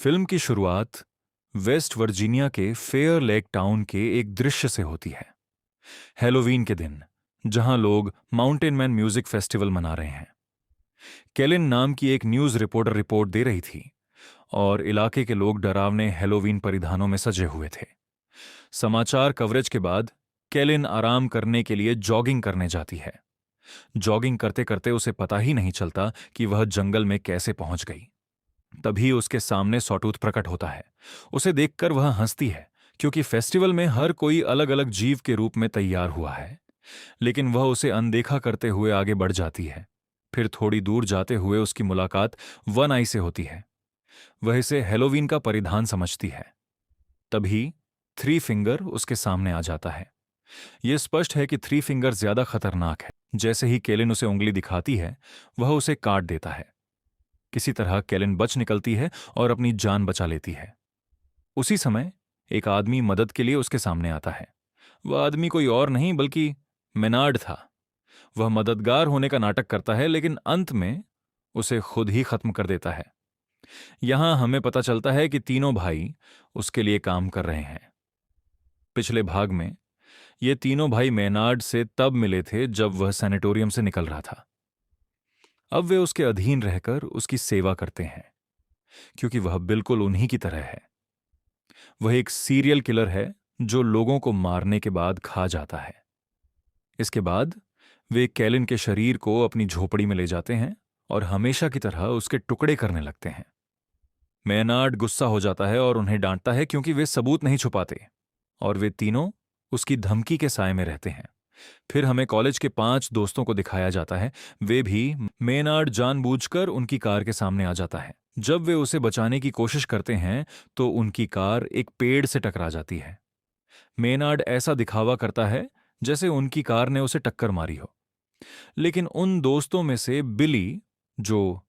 Film की शुरुआत West Virginia के फेयर लेक टाउन के एक दृश्य से होती है। हैलोवीन के दिन, जहां लोग माउंटेन मैन म्यूजिक फेस्टिवल मना रहे हैं। केलिन नाम की एक न्यूज रिपोर्टर रिपोर्ट दे रही थी और इलाके के लोग डरावने हैलोवीन परिधानों में सजे हुए थे। समाचार कवरेज के बाद केलिन आराम करने के लिए जॉगिंग करने जाती है। जॉगिंग करते करते उसे पता ही नहीं चलता कि वह जंगल में कैसे पहुंच गई। तभी उसके सामने सॉटूथ प्रकट होता है। उसे देखकर वह हंसती है, क्योंकि फेस्टिवल में हर कोई अलग अलग जीव के रूप में तैयार हुआ है। लेकिन वह उसे अनदेखा करते हुए आगे बढ़ जाती है। फिर थोड़ी दूर जाते हुए उसकी मुलाकात वन आई से होती है। वह इसे हेलोवीन का परिधान समझती है। तभी थ्री फिंगर उसके सामने आ जाता है। यह स्पष्ट है कि थ्री फिंगर ज्यादा खतरनाक है। जैसे ही केलिन उसे उंगली दिखाती है, वह उसे काट देता है। किसी तरह केलिन बच निकलती है और अपनी जान बचा लेती है। उसी समय एक आदमी मदद के लिए उसके सामने आता है। वह आदमी कोई और नहीं बल्कि मेनार्ड था। वह मददगार होने का नाटक करता है, लेकिन अंत में उसे खुद ही खत्म कर देता है। यहां हमें पता चलता है कि तीनों भाई उसके लिए काम कर रहे हैं। पिछले भाग में ये तीनों भाई मेनार्ड से तब मिले थे जब वह सैनिटोरियम से निकल रहा था। अब वे उसके अधीन रहकर उसकी सेवा करते हैं, क्योंकि वह बिल्कुल उन्हीं की तरह है। वह एक सीरियल किलर है जो लोगों को मारने के बाद खा जाता है। इसके बाद वे केलिन के शरीर को अपनी झोपड़ी में ले जाते हैं और हमेशा की तरह उसके टुकड़े करने लगते हैं। मेनार्ड गुस्सा हो जाता है और उन्हें डांटता है, क्योंकि वे सबूत नहीं छुपाते और वे तीनों उसकी धमकी के साए में रहते हैं। फिर हमें कॉलेज के 5 दोस्तों को दिखाया जाता है। वे भी मेनार्ड जानबूझकर उनकी कार के सामने आ जाता है। जब वे उसे बचाने की कोशिश करते हैं तो उनकी कार एक पेड़ से टकरा जाती है। मेनार्ड ऐसा दिखावा करता है जैसे उनकी कार ने उसे टक्कर मारी हो। लेकिन उन दोस्तों में से बिली, जो